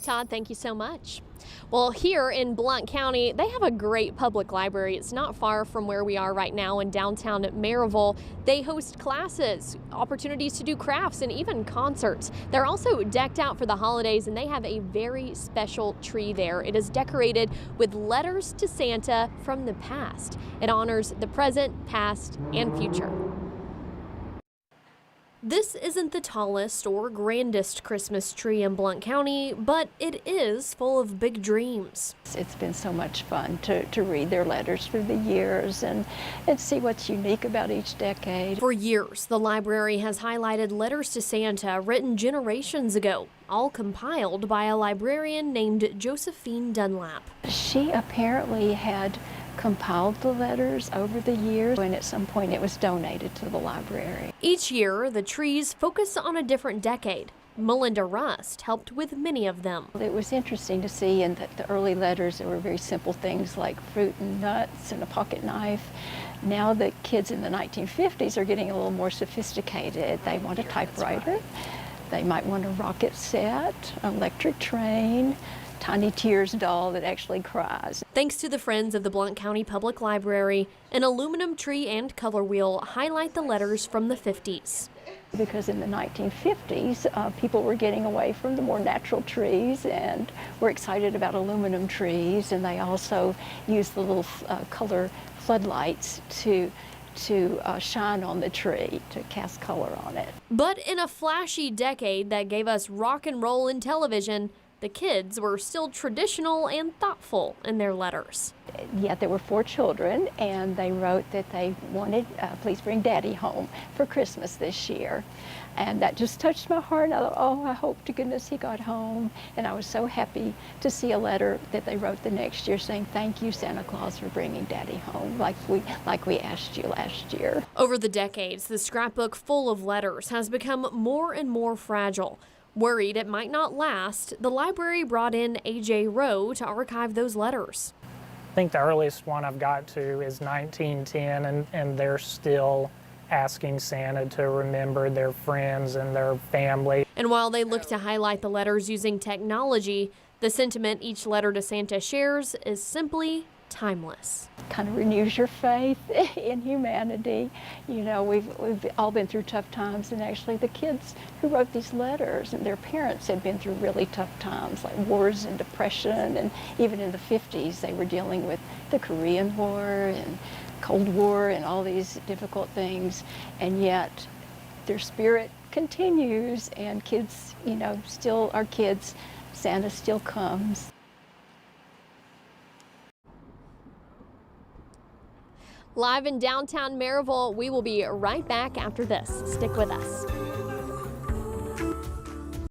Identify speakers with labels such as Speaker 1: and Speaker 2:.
Speaker 1: Todd, thank you so much. Well, here in Blount County, they have a great public library. It's not far from where we are right now in downtown Maryville. They host classes, opportunities to do crafts, and even concerts. They're also decked out for the holidays, and they have a very special tree there. It is decorated with letters to Santa from the past. It honors the present, past, and future. This isn't the tallest or grandest Christmas tree in Blount County, but it is full of big dreams.
Speaker 2: It's been so much fun to read their letters through the years and see what's unique about each decade.
Speaker 1: For years, the library has highlighted letters to Santa written generations ago, all compiled by a librarian named Josephine Dunlap.
Speaker 2: She apparently had compiled the letters over the years, and at some point it was donated to the library.
Speaker 1: Each year, the trees focus on a different decade. Melinda Rust helped with many of them.
Speaker 2: It was interesting to see in the early letters there were very simple things like fruit and nuts and a pocket knife. Now the kids in the 1950s are getting a little more sophisticated. They want a typewriter, they might want a rocket set, an electric train, Tiny Tears doll that actually cries.
Speaker 1: Thanks to the Friends of the Blount County Public Library, an aluminum tree and color wheel highlight the letters from the 50s.
Speaker 2: Because in the 1950s, people were getting away from the more natural trees and were excited about aluminum trees, and they also used the little color floodlights to shine on the tree, to cast color on it.
Speaker 1: But in a flashy decade that gave us rock and roll in television, the kids were still traditional and thoughtful in their letters.
Speaker 2: Yeah, there were 4 children, and they wrote that they wanted, please bring Daddy home for Christmas this year. And that just touched my heart. I thought, oh, I hope to goodness he got home. And I was so happy to see a letter that they wrote the next year saying, thank you, Santa Claus, for bringing Daddy home, like we asked you last year.
Speaker 1: Over the decades, the scrapbook full of letters has become more and more fragile. Worried it might not last, the library brought in A.J. Rowe to archive those letters.
Speaker 3: I think the earliest one I've got to is 1910, and they're still asking Santa to remember their friends and their family.
Speaker 1: And while they look to highlight the letters using technology, the sentiment each letter to Santa shares is simply timeless.
Speaker 2: Kind of renews your faith in humanity. You know, we've all been through tough times, and actually the kids who wrote these letters and their parents had been through really tough times, like wars and depression, and even in the 50s they were dealing with the Korean War and Cold War and all these difficult things, and yet their spirit continues, and kids, you know, still are kids. Santa still comes.
Speaker 1: Live in downtown Maryville, we will be right back after this. Stick with us.